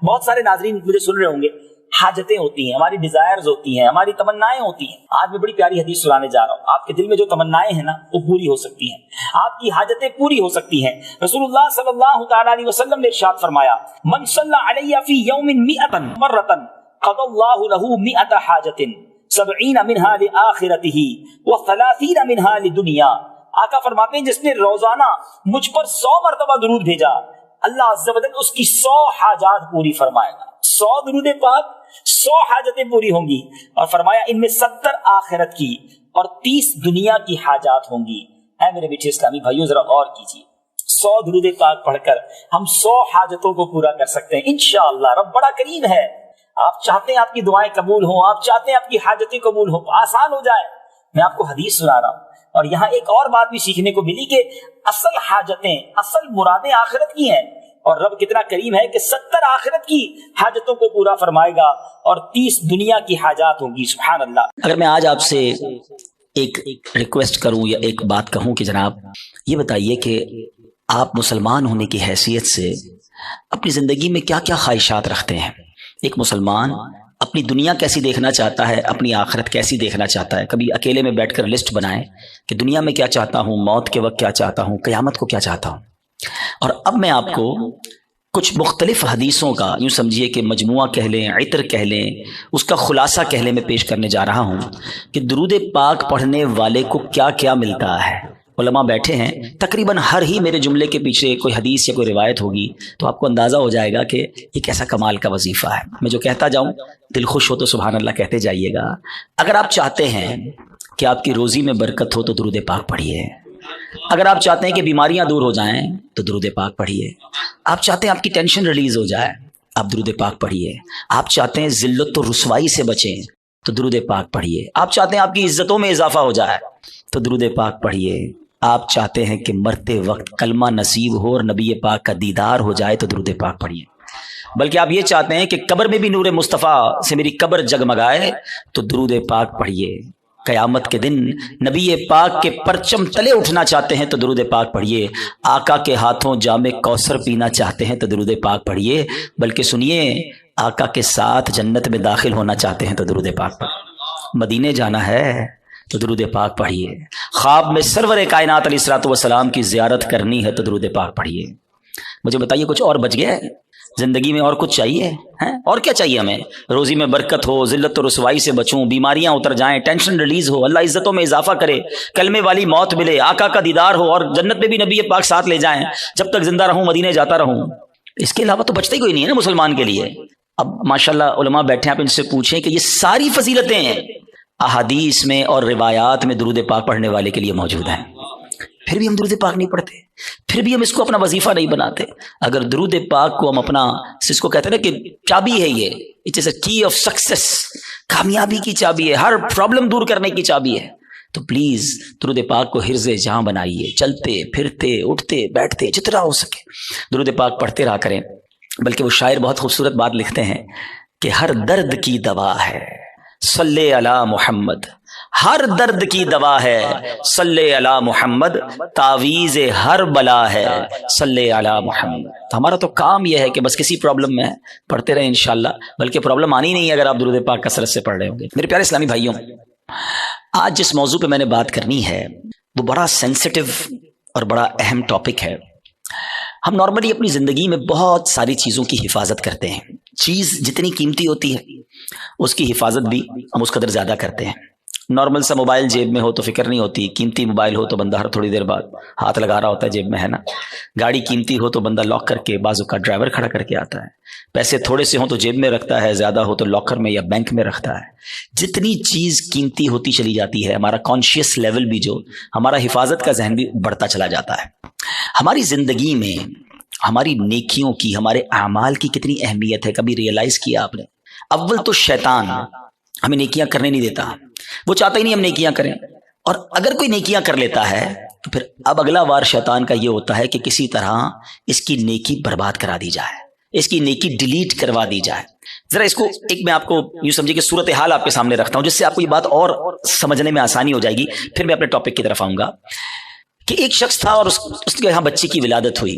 بہت سارے ناظرین مجھے سن رہے ہوں گے، حاجتیں ہوتی ہیں، ہماری ڈیزائرز ہوتی ہیں، ہماری تمنائیں ہوتی ہیں. آج میں بڑی پیاری حدیث سنانے جا رہا ہوں. آپ کے دل میں جو تمنائیں ہیں نا وہ پوری ہو سکتی ہیں، آپ کی حاجتیں پوری ہو سکتی ہیں. رسول اللہ صلی اللہ تعالی علیہ وسلم نے ارشاد فرمایا، من صلی علی فی یوم 100 مرۃ قضى اللہ له 100 حاجۃ 70 منها لآخرتہ و30 منها لدنیا. آقا فرماتے ہیں جس نے روزانہ مجھ پر 100 مرتبہ درود بھیجا، اللہ عز و جل اس کی 100 حاجات پوری فرمائے گا. 100 درود پاک، 100 حاجتیں پوری ہوں گی. اور فرمایا ان میں 70 آخرت کی اور 30 دنیا کی حاجات ہوں گی. اے میرے میٹھے اسلامی بھائیوں، ذرا غور کیجیے، 100 درود پاک پڑھ کر ہم 100 حاجتوں کو پورا کر سکتے ہیں انشاءاللہ. رب بڑا کریم ہے، آپ چاہتے ہیں آپ کی دعائیں قبول ہوں، آپ چاہتے ہیں آپ کی حاجتیں قبول ہوں، آسان ہو جائے. میں آپ کو حدیث سنا رہا ہوں، اور یہاں ایک اور بات بھی سیکھنے کو ملی کہ اصل حاجتیں، اصل مرادیں آخرت کی ہیں، اور رب کتنا کریم ہے کہ 70 آخرت کی حاجتوں کو پورا فرمائے گا اور 30 دنیا کی حاجات ہوں گی. سبحان اللہ. اگر میں آج آپ سے ایک ریکویسٹ کروں یا ایک بات کہوں کہ جناب یہ بتائیے کہ آپ مسلمان ہونے کی حیثیت سے اپنی زندگی میں کیا کیا خواہشات رکھتے ہیں. ایک مسلمان اپنی دنیا کیسی دیکھنا چاہتا ہے، اپنی آخرت کیسی دیکھنا چاہتا ہے. کبھی اکیلے میں بیٹھ کر لسٹ بنائیں کہ دنیا میں کیا چاہتا ہوں، موت کے وقت کیا چاہتا ہوں، قیامت کو کیا چاہتا ہوں. اور اب میں آپ کو کچھ مختلف حدیثوں کا، یوں سمجھیے کہ مجموعہ کہہ لیں، عطر کہہ لیں، اس کا خلاصہ کہہ لیں، میں پیش کرنے جا رہا ہوں کہ درود پاک پڑھنے والے کو کیا کیا ملتا ہے. علماء بیٹھے ہیں، تقریباً ہر ہی میرے جملے کے پیچھے کوئی حدیث یا کوئی روایت ہوگی، تو آپ کو اندازہ ہو جائے گا کہ یہ کیسا کمال کا وظیفہ ہے. میں جو کہتا جاؤں دل خوش ہو تو سبحان اللہ کہتے جائیے گا. اگر آپ چاہتے ہیں کہ آپ کی روزی میں برکت ہو تو درود پاک پڑھیے. اگر آپ چاہتے ہیں کہ بیماریاں دور ہو جائیں تو درود پاک پڑھیے. آپ چاہتے ہیں آپ کی ٹینشن ریلیز ہو جائے، آپ درود پاک پڑھیے. آپ چاہتے ہیں ذلت و رسوائی سے بچیں تو درود پاک پڑھیے. آپ چاہتے ہیں آپ کی عزتوں میں اضافہ ہو جائے تو درود پاک پڑھیے. آپ چاہتے ہیں کہ مرتے وقت کلمہ نصیب ہو اور نبی پاک کا دیدار ہو جائے تو درود پاک پڑھیے. بلکہ آپ یہ چاہتے ہیں کہ قبر میں بھی نور مصطفیٰ سے میری قبر جگمگائے تو درود پاک پڑھیے. قیامت کے دن نبی پاک کے پرچم تلے اٹھنا چاہتے ہیں تو درود پاک پڑھیے. آقا کے ہاتھوں جام کوثر پینا چاہتے ہیں تو درود پاک پڑھیے. بلکہ سنیے، آقا کے ساتھ جنت میں داخل ہونا چاہتے ہیں تو درود پاک پڑھیے. مدینے جانا ہے تو درود پاک پڑھیے. خواب میں سرور کائنات علیہ الصلوۃ والسلام کی زیارت کرنی ہے تو درود پاک پڑھیے. مجھے بتائیے کچھ اور بچ گیا ہے زندگی میں؟ اور کچھ چاہیے؟ اور کیا چاہیے ہمیں؟ روزی میں برکت ہو، ذلت و رسوائی سے بچوں، بیماریاں اتر جائیں، ٹینشن ریلیز ہو، اللہ عزتوں میں اضافہ کرے، کلمے والی موت ملے، آقا کا دیدار ہو، اور جنت میں بھی نبی پاک ساتھ لے جائیں، جب تک زندہ رہوں مدینے جاتا رہوں. اس کے علاوہ تو بچتا ہی کوئی نہیں ہے نا مسلمان کے لیے. اب ماشاءاللہ علماء بیٹھے ہیں، آپ ان سے پوچھیں کہ یہ ساری فضیلتیں ہیں احادیث میں اور روایات میں درود پاک پڑھنے والے کے لیے موجود ہیں. پھر بھی ہم درود پاک نہیں پڑھتے، پھر بھی ہم اس کو اپنا وظیفہ نہیں بناتے. اگر درود پاک کو ہم اپنا، اس کو کہتے ہیں نا کہ چابی ہے، یہ اٹ از اے کی آف سکسیس، کامیابی کی چابی ہے، ہر پرابلم دور کرنے کی چابی ہے. تو پلیز درود پاک کو حرز جہاں بنائیے. چلتے پھرتے اٹھتے بیٹھتے جتنا ہو سکے درود پاک پڑھتے رہا کریں. بلکہ وہ شاعر بہت خوبصورت بات لکھتے ہیں کہ ہر درد کی دوا ہے صلی علی محمد، ہر درد کی دوا ہے صلی علی محمد، تعویذ ہر بلا ہے صلی علی محمد. تو ہمارا تو کام یہ ہے کہ بس کسی پرابلم میں پڑھتے رہیں انشاءاللہ، بلکہ پرابلم آنی نہیں ہے اگر آپ درود پاک کثرت سے پڑھ رہے ہوں گے. میرے پیارے اسلامی بھائیوں، آج جس موضوع پہ میں نے بات کرنی ہے وہ بڑا سینسٹیو اور بڑا اہم ٹاپک ہے. ہم نارملی اپنی زندگی میں بہت ساری چیزوں کی حفاظت کرتے ہیں. چیز جتنی قیمتی ہوتی ہے اس کی حفاظت بھی ہم اس قدر زیادہ کرتے ہیں. نارمل سا موبائل جیب میں ہو تو فکر نہیں ہوتی، قیمتی موبائل ہو تو بندہ ہر تھوڑی دیر بعد ہاتھ لگا رہا ہوتا ہے جیب میں، ہے نا. گاڑی قیمتی ہو تو بندہ لاک کر کے، بازو کا ڈرائیور کھڑا کر کے آتا ہے. پیسے تھوڑے سے ہوں تو جیب میں رکھتا ہے، زیادہ ہو تو لاکر میں یا بینک میں رکھتا ہے. جتنی چیز قیمتی ہوتی چلی جاتی ہے، ہمارا کانشیس لیول بھی، جو ہمارا حفاظت کا ذہن بھی بڑھتا چلا جاتا ہے. ہماری زندگی میں ہماری نیکیوں کی، ہمارے اعمال کی کتنی اہمیت ہے، کبھی ریئلائز کیا آپ نے؟ اول تو شیطان ہمیں نیکیاں کرنے نہیں دیتا، وہ چاہتا ہی نہیں ہم نیکیاں کریں. اور اگر کوئی نیکیاں کر لیتا ہے تو پھر اب اگلا وار شیطان کا یہ ہوتا ہے کہ کسی طرح اس کی نیکی برباد کرا دی جائے، اس کی نیکی ڈیلیٹ کروا دی جائے. ذرا اس کو ایک میں آپ کو یوں سمجھے کہ صورتحال آپ کے سامنے رکھتا ہوں، جس سے آپ کو یہ بات اور سمجھنے میں آسانی ہو جائے گی. پھر میں اپنے ٹاپک کی طرف آؤں گا کہ ایک شخص تھا اور اس کے یہاں بچے کی ولادت ہوئی.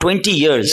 20 years,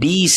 20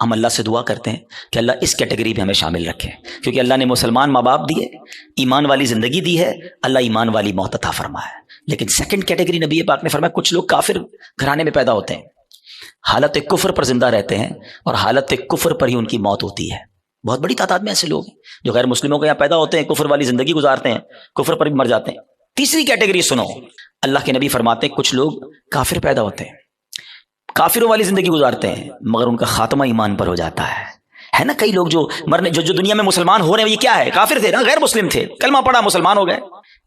ہم اللہ سے دعا کرتے ہیں کہ اللہ اس کیٹیگری میں ہمیں شامل رکھے، کیونکہ اللہ نے مسلمان ماں باپ دیے، ایمان والی زندگی دی ہے، اللہ ایمان والی موت عطا فرمایا ہے۔ لیکن سیکنڈ کیٹیگری نبی پاک نے فرمایا کچھ لوگ کافر گھرانے میں پیدا ہوتے ہیں، حالت کفر پر زندہ رہتے ہیں اور حالت کفر پر ہی ان کی موت ہوتی ہے۔ بہت بڑی تعداد میں ایسے لوگ ہیں جو غیر مسلموں کے یہاں پیدا ہوتے ہیں، کفر والی زندگی گزارتے ہیں، کفر پر بھی مر جاتے ہیں۔ تیسری کیٹیگری سنو، اللہ کے نبی فرماتے ہیں کچھ لوگ کافر پیدا ہوتے ہیں، کافروں والی زندگی گزارتے ہیں، مگر ان کا خاتمہ ایمان پر ہو جاتا ہے نا۔ کئی لوگ جو مرنے جو دنیا میں مسلمان ہو رہے ہیں، یہ کیا ہے؟ کافر تھے نا، غیر مسلم تھے، کلمہ پڑھا مسلمان ہو گئے،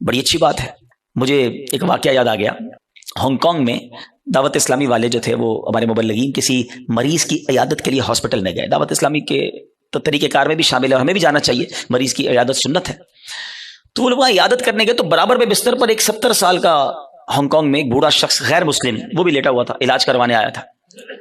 بڑی اچھی بات ہے۔ مجھے ایک واقعہ یاد آ گیا، ہانگ کانگ میں دعوت اسلامی والے جو تھے وہ ہمارے مبلغین کسی مریض کی عیادت کے لیے ہاسپٹل میں گئے۔ دعوت اسلامی کے طریقہ کار میں بھی شامل ہے اور ہمیں بھی جانا چاہیے، مریض کی عیادت سنت ہے۔ تو وہ لوگ وہاں عیادت کرنے گئے تو برابر میں بستر پر ایک 70 سال کا ہانگ کانگ میں ایک بوڑھا شخص غیر مسلم وہ بھی لیٹا ہوا تھا، علاج کروانے آیا تھا۔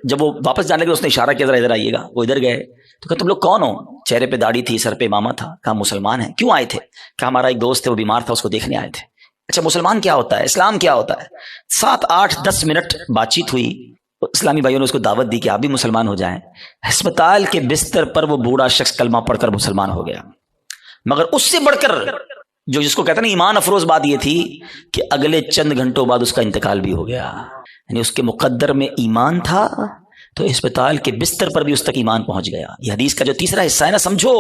جب وہ واپس جانے کے اس نے اشارہ کیا ذرا ادھر آئیے گا، وہ ادھر گئے تو کہا تم لوگ کون ہو؟ چہرے پہ داڑھی تھی، سر پہ امامہ تھا۔ کہا مسلمان ہیں۔ کیوں آئے تھے؟ کہا ہمارا ایک دوست ہے وہ بیمار تھا، اس کو دیکھنے آئے تھے۔ اچھا مسلمان کیا ہوتا ہے، اسلام کیا ہوتا ہے؟ 7 8 10 منٹ بات چیت ہوئی، اسلامی بھائیوں نے اس کو دعوت دی کہ آپ بھی مسلمان ہو جائیں۔ ہسپتال کے بستر پر وہ بوڑھا شخص کلمہ پڑھ کر مسلمان ہو گیا۔ مگر اس سے بڑھ کر جو جس کو کہتے ہیں نا ایمان افروز بات یہ تھی کہ اگلے چند گھنٹوں بعد اس کا انتقال بھی ہو گیا۔ یعنی اس کے مقدر میں ایمان تھا تو اسپتال کے بستر پر بھی اس تک ایمان پہنچ گیا۔ یہ حدیث کا جو تیسرا حصہ ہے نا، سمجھو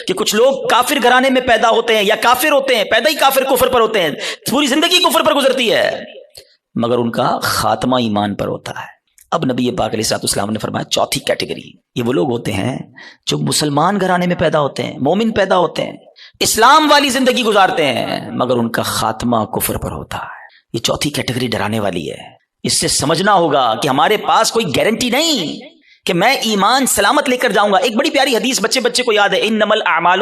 کہ کچھ لوگ کافر گھرانے میں پیدا ہوتے ہیں یا کافر ہوتے ہیں، پیدا ہی کافر کفر پر ہوتے ہیں، پوری زندگی کفر پر گزرتی ہے، مگر ان کا خاتمہ ایمان پر ہوتا ہے۔ اب نبی پاک علیہ الصلوۃ والسلام نے فرمایا چوتھی کیٹیگری یہ وہ لوگ ہوتے ہیں جو مسلمان گھرانے میں پیدا ہوتے ہیں، مومن پیدا ہوتے ہیں، اسلام والی زندگی گزارتے ہیں، مگر ان کا خاتمہ کفر پر ہوتا ہے۔ یہ چوتھی کیٹیگری ڈرانے والی ہے۔ اس سے سمجھنا ہوگا کہ ہمارے پاس کوئی گارنٹی نہیں کہ میں ایمان سلامت لے کر جاؤں گا۔ ایک بڑی پیاری حدیث بچے کو یاد ہے، انما الاعمال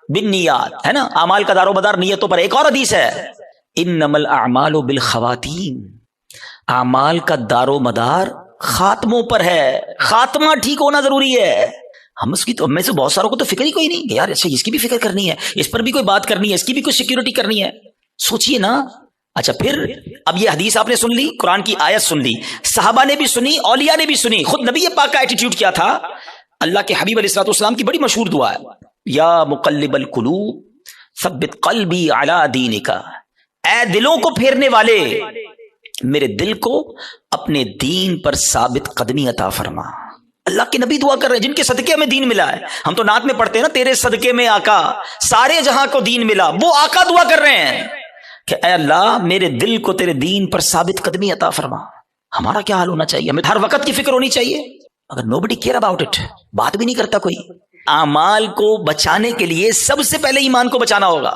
بالنیات، ہے نا، اعمال کا دار و مدار نیتوں پر۔ ایک اور حدیث ہے انما الاعمال بالخواتیم، اعمال کا دار و مدار خاتموں پر ہے، خاتمہ ٹھیک ہونا ضروری ہے۔ ہم میں سے بہت ساروں کو تو فکر ہی کوئی نہیں کہ یار اچھا اس کی بھی فکر کرنی ہے، اس پر بھی کوئی بات کرنی ہے، اس کی بھی کوئی سیکیورٹی کرنی ہے۔ سوچئے نا۔ اچھا پھر اب یہ حدیث آپ نے سن لی، قرآن کی آیت سن لی، صحابہ نے بھی سنی، اولیاء نے بھی سنی، خود نبی پاک کا ایٹیٹیوڈ کیا تھا؟ اللہ کے حبیب علیہ الصلوۃ والسلام کی بڑی مشہور دعا ہے، یا مقلب القلوب ثبت قلبی علی دینک، اے دلوں کو پھیرنے والے میرے دل کو اپنے دین پر ثابت قدمی عطا فرما۔ اللہ کے نبی دعا کر رہے ہیں جن کے صدقے میں دین ملا ہے۔ ہم تو نعت میں پڑھتے ہیں نا، تیرے صدقے میں آقا سارے جہاں کو دین ملا، وہ آقا دعا کر رہے ہیں کہ اے اللہ میرے دل کو تیرے دین پر ثابت قدمی عطا فرما۔ ہمارا کیا حال ہونا چاہیے؟ ہمیں ہر وقت کی فکر ہونی چاہیے، اگر nobody care about it، بات بھی نہیں کرتا کوئی۔ اعمال کو بچانے کے لیے سب سے پہلے ایمان کو بچانا ہوگا۔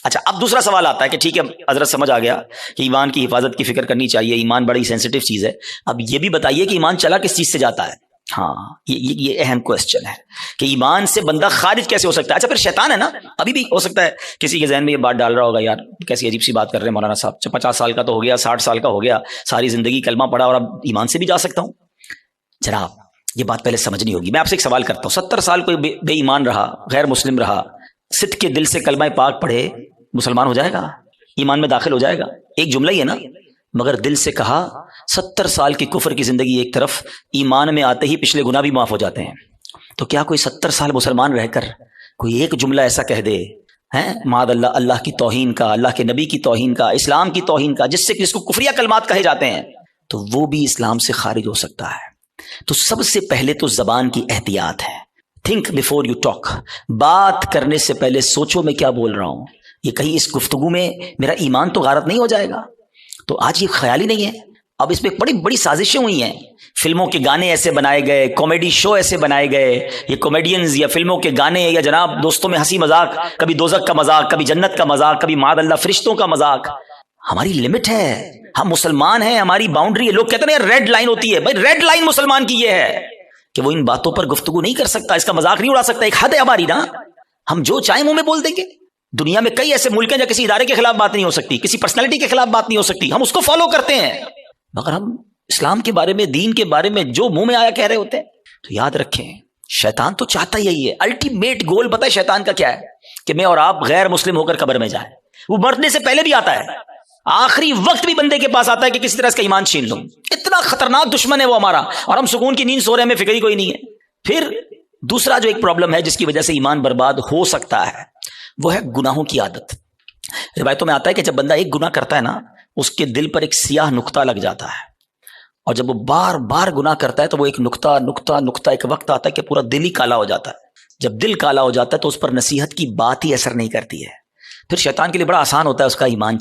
اچھا اب دوسرا سوال آتا ہے کہ ٹھیک ہے حضرت سمجھ آ گیا کہ ایمان کی حفاظت کی فکر کرنی چاہیے، ایمان بڑی سینسٹیو چیز ہے۔ اب یہ بھی بتائیے کہ ایمان چلا کس چیز سے جاتا ہے؟ ہاں یہ اہم کوسچن ہے کہ ایمان سے بندہ خارج کیسے ہو سکتا ہے؟ اچھا پھر شیطان ہے نا، ابھی بھی ہو سکتا ہے کسی کے ذہن میں یہ بات ڈال رہا ہوگا یار کیسی عجیب سی بات کر رہے ہیں مولانا صاحب، 50 سال کا تو ہو گیا، 60 سال کا ہو گیا، ساری زندگی کلمہ پڑھا اور اب ایمان سے بھی جا سکتا ہوں۔ جناب یہ بات پہلے سمجھنی ہوگی۔ میں آپ سے ایک سوال کرتا ہوں، 70 سال کوئی بے ایمان رہا، غیر مسلم رہا، صدق کے دل سے کلمہ پاک پڑھے، مسلمان ہو جائے گا؟ ایمان میں داخل ہو جائے گا؟ ایک جملہ ہی ہے نا، مگر دل سے کہا 70 سال کی کفر کی زندگی ایک طرف، ایمان میں آتے ہی پچھلے گناہ بھی معاف ہو جاتے ہیں۔ تو کیا کوئی 70 سال مسلمان رہ کر کوئی ایک جملہ ایسا کہہ دے ہیں معاذ اللہ، اللہ کی توہین کا، اللہ کے نبی کی توہین کا، اسلام کی توہین کا، جس کو کفریہ کلمات کہے جاتے ہیں، تو وہ بھی اسلام سے خارج ہو سکتا ہے۔ تو سب سے پہلے تو زبان کی احتیاط ہے۔ تھنک بیفور یو ٹاک، بات کرنے سے پہلے سوچو میں کیا بول رہا ہوں، یہ کہیں اس گفتگو میں میرا ایمان تو غارت نہیں ہو جائے گا؟ تو آج یہ خیال ہی نہیں ہے۔ اب اس میں بڑی بڑی سازشیں ہوئی ہیں، فلموں کے گانے ایسے بنائے گئے، کامیڈی شو ایسے بنائے گئے، یہ کامیڈینز یا فلموں کے گانے یا جناب دوستوں میں ہنسی مذاق، کبھی دوزخ کا مذاق، کبھی جنت کا مذاق، کبھی معاذ اللہ فرشتوں کا مذاق۔ ہماری لمٹ ہے، ہم مسلمان ہیں، ہماری باؤنڈری ہے۔ لوگ کہتے ہیں ریڈ لائن ہوتی ہے، بھائی ریڈ لائن مسلمان کی یہ ہے کہ وہ ان باتوں پر گفتگو نہیں کر سکتا، اس کا مذاق نہیں اڑا سکتا۔ ایک حد ہے ہماری نا، ہم جو چاہیں منہ میں بول دیں گے۔ دنیا میں کئی ایسے ملک ہیں جہاں کسی ادارے کے خلاف بات نہیں ہو سکتی، کسی پرسنالٹی کے خلاف بات نہیں ہو سکتی، ہم اس کو فالو کرتے ہیں، مگر ہم اسلام کے بارے میں، دین کے بارے میں جو منہ میں آیا کہہ رہے ہوتے ہیں۔ تو یاد رکھیں شیطان تو چاہتا یہی ہے، الٹیمیٹ گول پتہ ہے شیطان کا کیا ہے؟ کہ میں اور آپ غیر مسلم ہو کر قبر میں جائیں۔ وہ مرنے سے پہلے بھی آتا ہے، آخری وقت بھی بندے کے پاس آتا ہے کہ کسی طرح اس کا ایمان چھین لوں۔ اتنا خطرناک دشمن ہے وہ ہمارا، اور ہم سکون کی نیند سو رہے ہیں، ہمیں فکر ہی کوئی نہیں ہے۔ پھر دوسرا جو ایک پرابلم ہے جس کی وجہ سے ایمان برباد ہو سکتا ہے وہ ہے گناہوں کی عادت. روایتوں میں آتا ہے کہ جب بندہ ایک گناہ کرتا ہے نا اس کے دل پر ایک سیاہ نقطہ لگ جاتا ہے, اور جب وہ بار بار گناہ کرتا ہے تو وہ ایک نقطہ ایک وقت آتا ہے کہ پورا دل ہی کالا ہو جاتا ہے. جب دل کالا ہو جاتا ہے تو اس پر نصیحت کی بات ہی اثر نہیں کرتی ہے. پھر شیطان کے لیے بڑا آسان ہوتا ہے اس کا ایمان